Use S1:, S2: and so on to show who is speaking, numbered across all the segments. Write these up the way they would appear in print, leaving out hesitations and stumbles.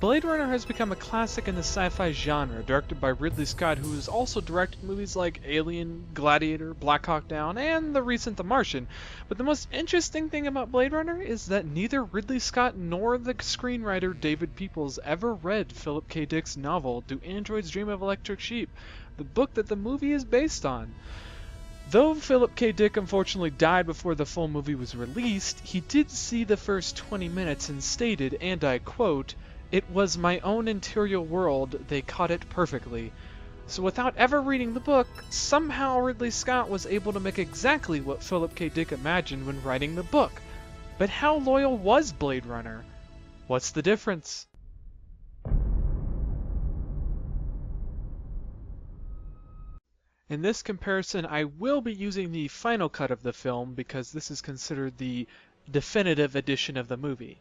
S1: Blade Runner has become a classic in the sci-fi genre, directed by Ridley Scott, who has also directed movies like Alien, Gladiator, Black Hawk Down, and the recent The Martian. But the most interesting thing about Blade Runner is that neither Ridley Scott nor the screenwriter David Peoples ever read Philip K. Dick's novel, Do Androids Dream of Electric Sheep, the book that the movie is based on. Though Philip K. Dick unfortunately died before the full movie was released, he did see the first 20 minutes and stated, and I quote, "It was my own interior world, they caught it perfectly." So without ever reading the book, somehow Ridley Scott was able to make exactly what Philip K. Dick imagined when writing the book. But how loyal was Blade Runner? What's the difference? In this comparison, I will be using the final cut of the film because this is considered the definitive edition of the movie.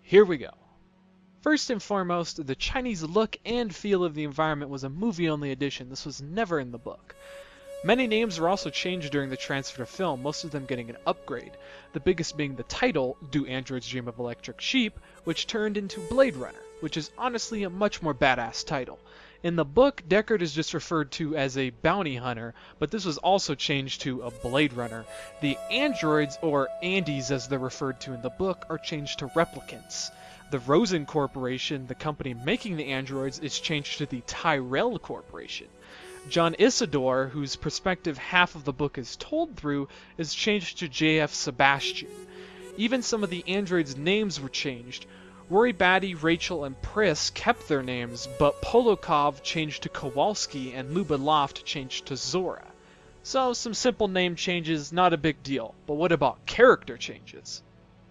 S1: Here we go. First and foremost, the Chinese look and feel of the environment was a movie-only edition. This was never in the book. Many names were also changed during the transfer to film, most of them getting an upgrade. The biggest being the title, Do Androids Dream of Electric Sheep, which turned into Blade Runner, which is honestly a much more badass title. In the book, Deckard is just referred to as a bounty hunter, but this was also changed to a Blade Runner. The androids, or Andes as they're referred to in the book, are changed to replicants. The Rosen Corporation, the company making the androids, is changed to the Tyrell Corporation. John Isidore, whose perspective half of the book is told through, is changed to J.F. Sebastian. Even some of the androids' names were changed. Rory Batty, Rachel, and Pris kept their names, but Polokov changed to Kowalski and Luba Loft changed to Zora. So some simple name changes, not a big deal. But what about character changes?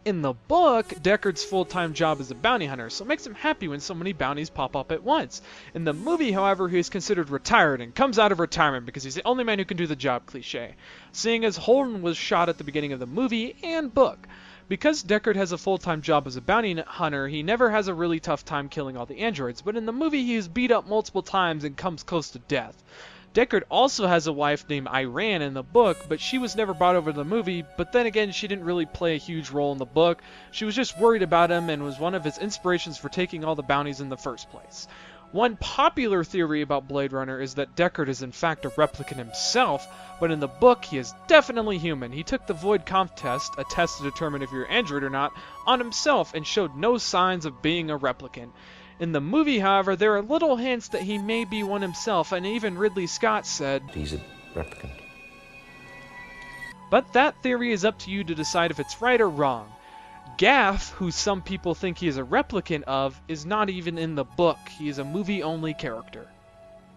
S1: In the book, Deckard's full-time job is a bounty hunter, so it makes him happy when so many bounties pop up at once. In the movie, however, he is considered retired and comes out of retirement because he's the only man who can do the job cliché, seeing as Holden was shot at the beginning of the movie and book. Because Deckard has a full-time job as a bounty hunter, he never has a really tough time killing all the androids, but in the movie he is beat up multiple times and comes close to death. Deckard also has a wife named Iran in the book, but she was never brought over to the movie, but then again she didn't really play a huge role in the book. She was just worried about him and was one of his inspirations for taking all the bounties in the first place. One popular theory about Blade Runner is that Deckard is in fact a replicant himself, but in the book he is definitely human. He took the Void Conf test, a test to determine if you're an android or not, on himself and showed no signs of being a replicant. In the movie, however, there are little hints that he may be one himself, and even Ridley Scott said,
S2: "He's a replicant."
S1: But that theory is up to you to decide if it's right or wrong. Gaff, who some people think he is a replicant of, is not even in the book. He is a movie-only character.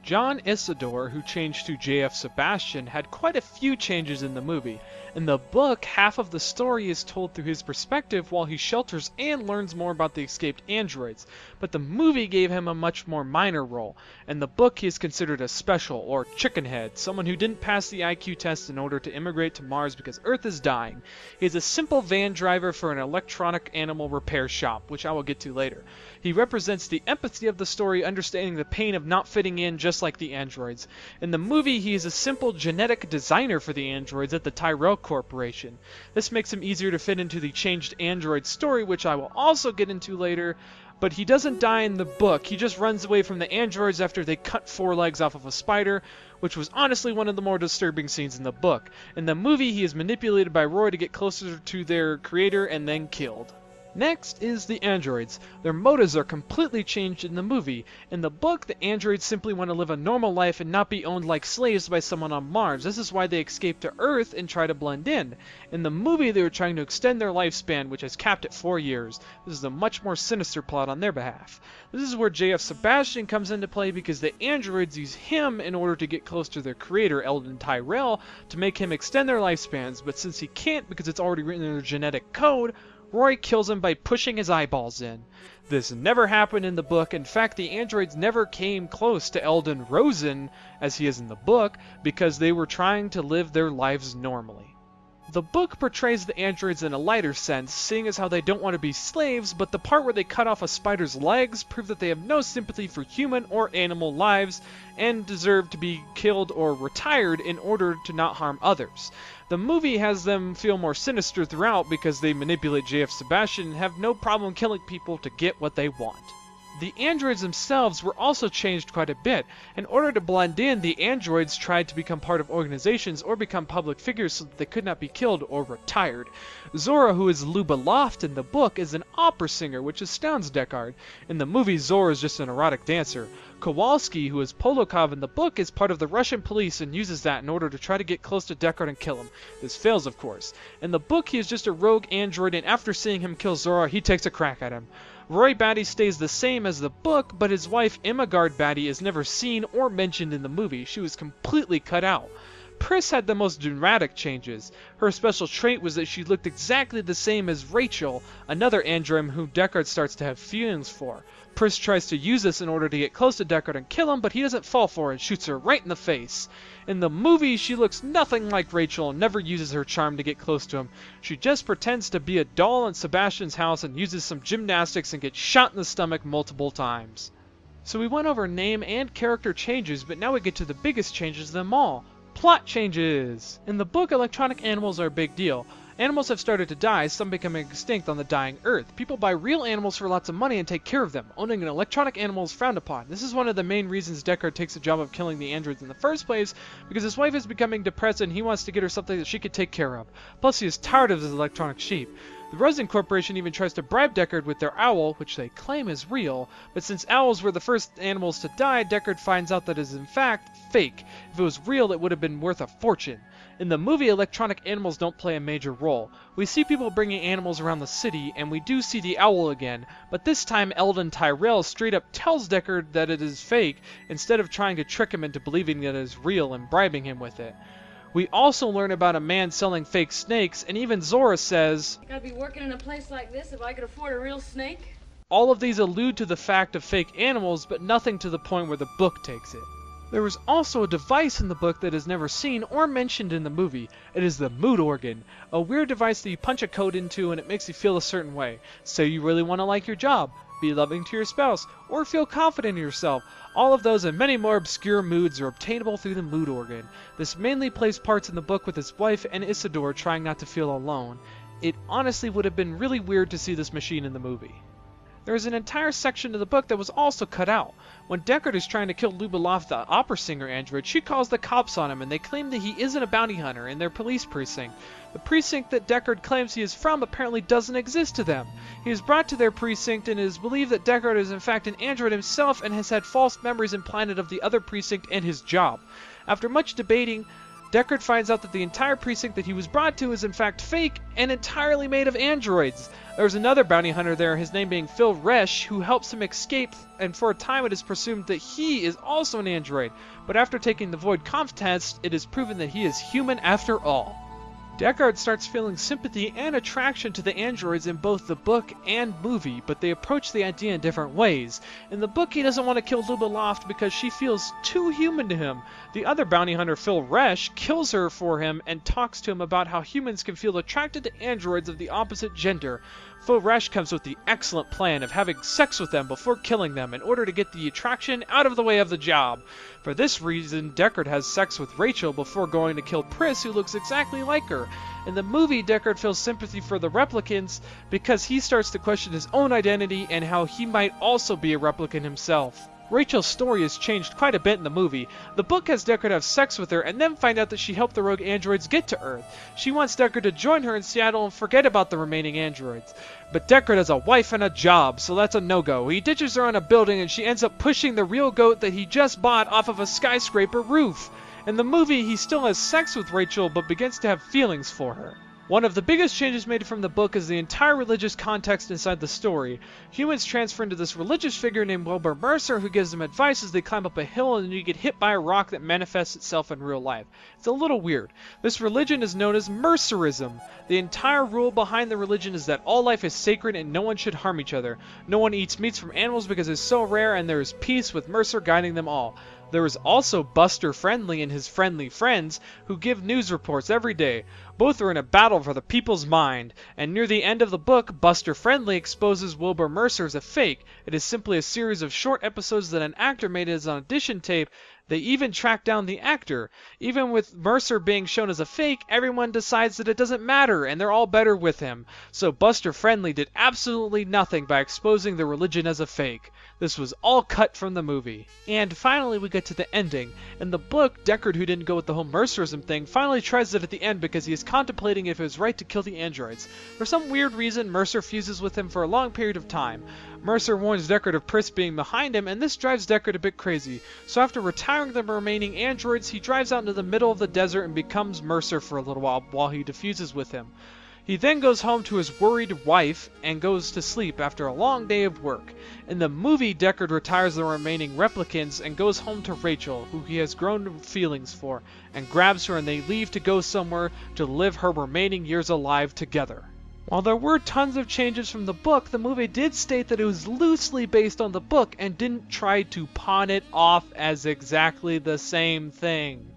S1: John Isidore, who changed to J.F. Sebastian, had quite a few changes in the movie. In the book, half of the story is told through his perspective while he shelters and learns more about the escaped androids, but the movie gave him a much more minor role. In the book, he is considered a special, or chickenhead, someone who didn't pass the IQ test in order to immigrate to Mars because Earth is dying. He is a simple van driver for an electronic animal repair shop, which I will get to later. He represents the empathy of the story, understanding the pain of not fitting in just like the androids. In the movie, he is a simple genetic designer for the androids at the Tyrell Corporation. This makes him easier to fit into the changed android story, which I will also get into later, but he doesn't die in the book. He just runs away from the androids after they cut 4 legs off of a spider, which was honestly one of the more disturbing scenes in the book. In the movie, he is manipulated by Roy to get closer to their creator and then killed. Next is the androids. Their motives are completely changed in the movie. In the book, the androids simply want to live a normal life and not be owned like slaves by someone on Mars. This is why they escape to Earth and try to blend in. In the movie, they were trying to extend their lifespan, which is capped at 4 years. This is a much more sinister plot on their behalf. This is where J.F. Sebastian comes into play because the androids use him in order to get close to their creator, Eldon Tyrell, to make him extend their lifespans, but since he can't because it's already written in their genetic code, Roy kills him by pushing his eyeballs in. This never happened in the book. In fact, the androids never came close to Eldon Rosen, as he is in the book, because they were trying to live their lives normally. The book portrays the androids in a lighter sense, seeing as how they don't want to be slaves, but the part where they cut off a spider's legs prove that they have no sympathy for human or animal lives and deserve to be killed or retired in order to not harm others. The movie has them feel more sinister throughout because they manipulate J.F. Sebastian and have no problem killing people to get what they want. The androids themselves were also changed quite a bit. In order to blend in, the androids tried to become part of organizations or become public figures so that they could not be killed or retired. Zora, who is Luba Loft in the book, is an opera singer, which astounds Deckard. In the movie, Zora is just an erotic dancer. Kowalski, who is Polokov in the book, is part of the Russian police and uses that in order to try to get close to Deckard and kill him. This fails, of course. In the book, he is just a rogue android, and after seeing him kill Zora, he takes a crack at him. Roy Batty stays the same as the book, but his wife Immergard Batty is never seen or mentioned in the movie. She was completely cut out. Pris had the most dramatic changes. Her special trait was that she looked exactly the same as Rachel, another android whom Deckard starts to have feelings for. Pris tries to use this in order to get close to Deckard and kill him, but he doesn't fall for it and shoots her right in the face. In the movie, she looks nothing like Rachel and never uses her charm to get close to him. She just pretends to be a doll in Sebastian's house and uses some gymnastics and gets shot in the stomach multiple times. So we went over name and character changes, but now we get to the biggest changes of them all. Plot changes! In the book, electronic animals are a big deal. Animals have started to die, some becoming extinct on the dying Earth. People buy real animals for lots of money and take care of them. Owning an electronic animal is frowned upon. This is one of the main reasons Deckard takes the job of killing the androids in the first place, because his wife is becoming depressed and he wants to get her something that she could take care of. Plus, he is tired of his electronic sheep. The Rosen Corporation even tries to bribe Deckard with their owl, which they claim is real, but since owls were the first animals to die, Deckard finds out that it is in fact fake. If it was real, it would have been worth a fortune. In the movie, electronic animals don't play a major role. We see people bringing animals around the city, and we do see the owl again, but this time Eldon Tyrell straight up tells Deckard that it is fake, instead of trying to trick him into believing that it is real and bribing him with it. We also learn about a man selling fake snakes, and even Zora says,
S2: "I gotta be working in a place like this if I could afford a real snake."
S1: all of these allude to the fact of fake animals, but nothing to the point where the book takes it. There was also a device in the book that is never seen or mentioned in the movie. It is the mood organ, a weird device that you punch a code into and it makes you feel a certain way. Say you really want to like your job, be loving to your spouse, or feel confident in yourself. All of those and many more obscure moods are obtainable through the mood organ. This mainly plays parts in the book with his wife and Isidore trying not to feel alone. It honestly would have been really weird to see this machine in the movie. There is an entire section of the book that was also cut out. When Deckard is trying to kill Luba Loft, the opera singer android, she calls the cops on him and they claim that he isn't a bounty hunter in their police precinct. The precinct that Deckard claims he is from apparently doesn't exist to them. He is brought to their precinct and it is believed that Deckard is in fact an android himself and has had false memories implanted of the other precinct and his job. After much debating, Deckard finds out that the entire precinct that he was brought to is in fact fake and entirely made of androids. There's another bounty hunter there, his name being Phil Resch, who helps him escape, and for a time it is presumed that he is also an android. But after taking the Void Conf test, it is proven that he is human after all. Deckard starts feeling sympathy and attraction to the androids in both the book and movie, but they approach the idea in different ways. In the book, he doesn't want to kill Luba Loft because she feels too human to him. The other bounty hunter, Phil Resch, kills her for him and talks to him about how humans can feel attracted to androids of the opposite gender. Phil Resch comes with the excellent plan of having sex with them before killing them in order to get the attraction out of the way of the job. For this reason, Deckard has sex with Rachel before going to kill Pris, who looks exactly like her. In the movie, Deckard feels sympathy for the replicants because he starts to question his own identity and how he might also be a replicant himself. Rachel's story has changed quite a bit in the movie. The book has Deckard have sex with her and then find out that she helped the rogue androids get to Earth. She wants Deckard to join her in Seattle and forget about the remaining androids. But Deckard has a wife and a job, so that's a no-go. He ditches her on a building and she ends up pushing the real goat that he just bought off of a skyscraper roof. In the movie, he still has sex with Rachel but begins to have feelings for her. One of the biggest changes made from the book is the entire religious context inside the story. Humans transfer into this religious figure named Wilbur Mercer who gives them advice as they climb up a hill and you get hit by a rock that manifests itself in real life. It's a little weird. This religion is known as Mercerism. The entire rule behind the religion is that all life is sacred and no one should harm each other. No one eats meats from animals because it's so rare, and there is peace with Mercer guiding them all. There is also Buster Friendly and his friendly friends who give news reports every day. Both are in a battle for the people's mind, and near the end of the book, Buster Friendly exposes Wilbur Mercer as a fake. It is simply a series of short episodes that an actor made as an audition tape They even track down the actor. Even with Mercer being shown as a fake, everyone decides that it doesn't matter and they're all better with him. So Buster Friendly did absolutely nothing by exposing the religion as a fake. This was all cut from the movie. And finally we get to the ending. In the book, Deckard, who didn't go with the whole Mercerism thing, finally tries it at the end because he is contemplating if it was right to kill the androids. For some weird reason, Mercer fuses with him for a long period of time. Mercer warns Deckard of Pris being behind him, and this drives Deckard a bit crazy. So after retiring the remaining androids, he drives out into the middle of the desert and becomes Mercer for a little while he defuses with him. He then goes home to his worried wife and goes to sleep after a long day of work. In the movie, Deckard retires the remaining replicants and goes home to Rachel, who he has grown feelings for, and grabs her, and they leave to go somewhere to live her remaining years alive together. While there were tons of changes from the book, the movie did state that it was loosely based on the book and didn't try to pawn it off as exactly the same thing.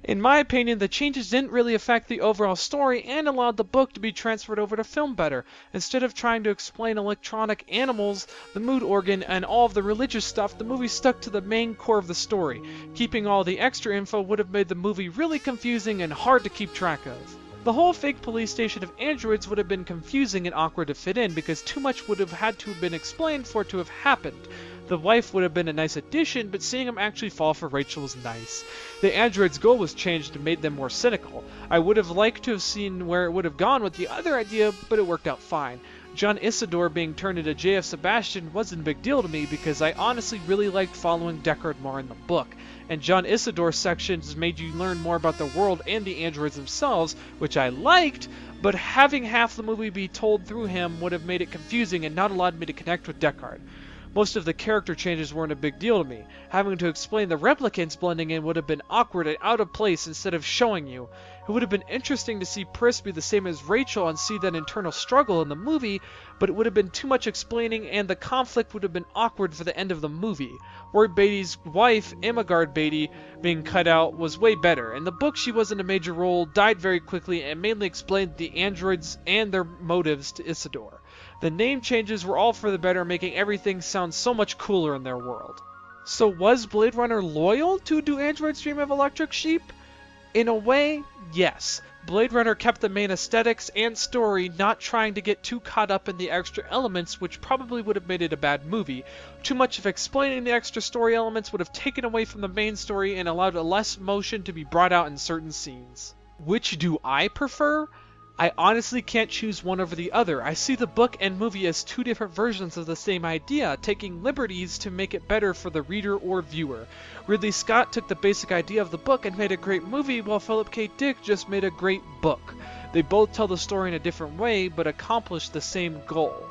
S1: In my opinion, the changes didn't really affect the overall story and allowed the book to be transferred over to film better. Instead of trying to explain electronic animals, the mood organ, and all of the religious stuff, the movie stuck to the main core of the story. Keeping all the extra info would have made the movie really confusing and hard to keep track of. The whole fake police station of androids would have been confusing and awkward to fit in because too much would have had to have been explained for it to have happened. The wife would have been a nice addition, but seeing him actually fall for Rachel was nice. The android's goal was changed and made them more cynical. I would have liked to have seen where it would have gone with the other idea, but it worked out fine. John Isidore being turned into J.F. Sebastian wasn't a big deal to me because I honestly really liked following Deckard more in the book. And John Isidore's sections made you learn more about the world and the androids themselves, which I liked, but having half the movie be told through him would have made it confusing and not allowed me to connect with Deckard. Most of the character changes weren't a big deal to me. Having to explain the replicants blending in would have been awkward and out of place instead of showing you. It would have been interesting to see Pris be the same as Rachel and see that internal struggle in the movie, but it would have been too much explaining and the conflict would have been awkward for the end of the movie. Roy Beatty's wife, Imagard Beatty, being cut out was way better. In the book she wasn't a major role, died very quickly, and mainly explained the androids and their motives to Isidore. The name changes were all for the better, making everything sound so much cooler in their world. So was Blade Runner loyal to Do Androids Dream of Electric Sheep? In a way, yes. Blade Runner kept the main aesthetics and story, not trying to get too caught up in the extra elements, which probably would have made it a bad movie. Too much of explaining the extra story elements would have taken away from the main story and allowed a less emotion to be brought out in certain scenes. Which do I prefer? I honestly can't choose one over the other. I see the book and movie as two different versions of the same idea, taking liberties to make it better for the reader or viewer. Ridley Scott took the basic idea of the book and made a great movie, while Philip K. Dick just made a great book. They both tell the story in a different way, but accomplish the same goal.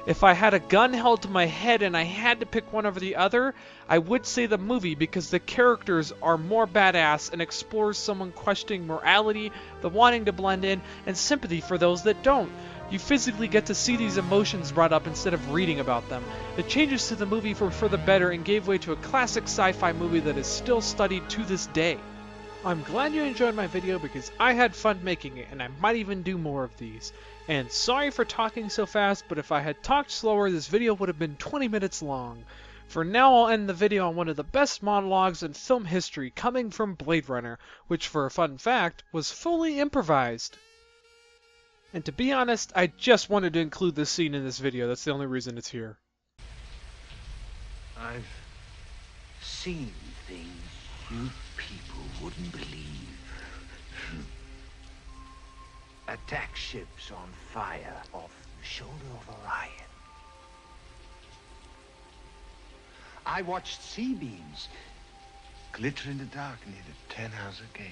S1: If I had a gun held to my head and I had to pick one over the other, I would say the movie because the characters are more badass and explores someone questioning morality, the wanting to blend in, and sympathy for those that don't. You physically get to see these emotions brought up instead of reading about them. The changes to the movie were for the better and gave way to a classic sci-fi movie that is still studied to this day. I'm glad you enjoyed my video because I had fun making it, and I might even do more of these. And sorry for talking so fast, but if I had talked slower, this video would have been 20 minutes long. For now, I'll end the video on one of the best monologues in film history, coming from Blade Runner, which, for a fun fact, was fully improvised. And to be honest, I just wanted to include this scene in this video. That's the only reason it's here.
S3: I've seen things you people wouldn't believe. Attack ships on fire off the shoulder of Orion. I watched C-beams glitter in the dark near the 10-Hauser Gate.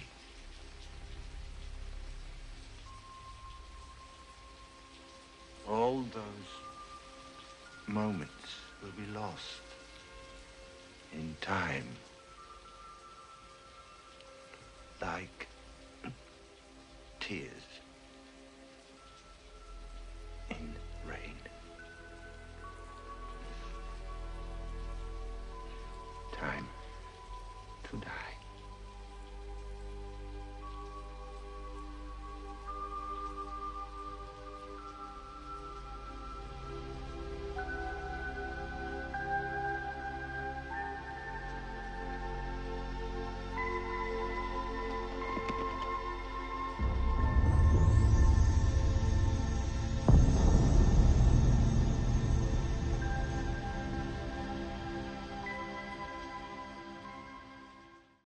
S3: All those moments will be lost in time. Like tears.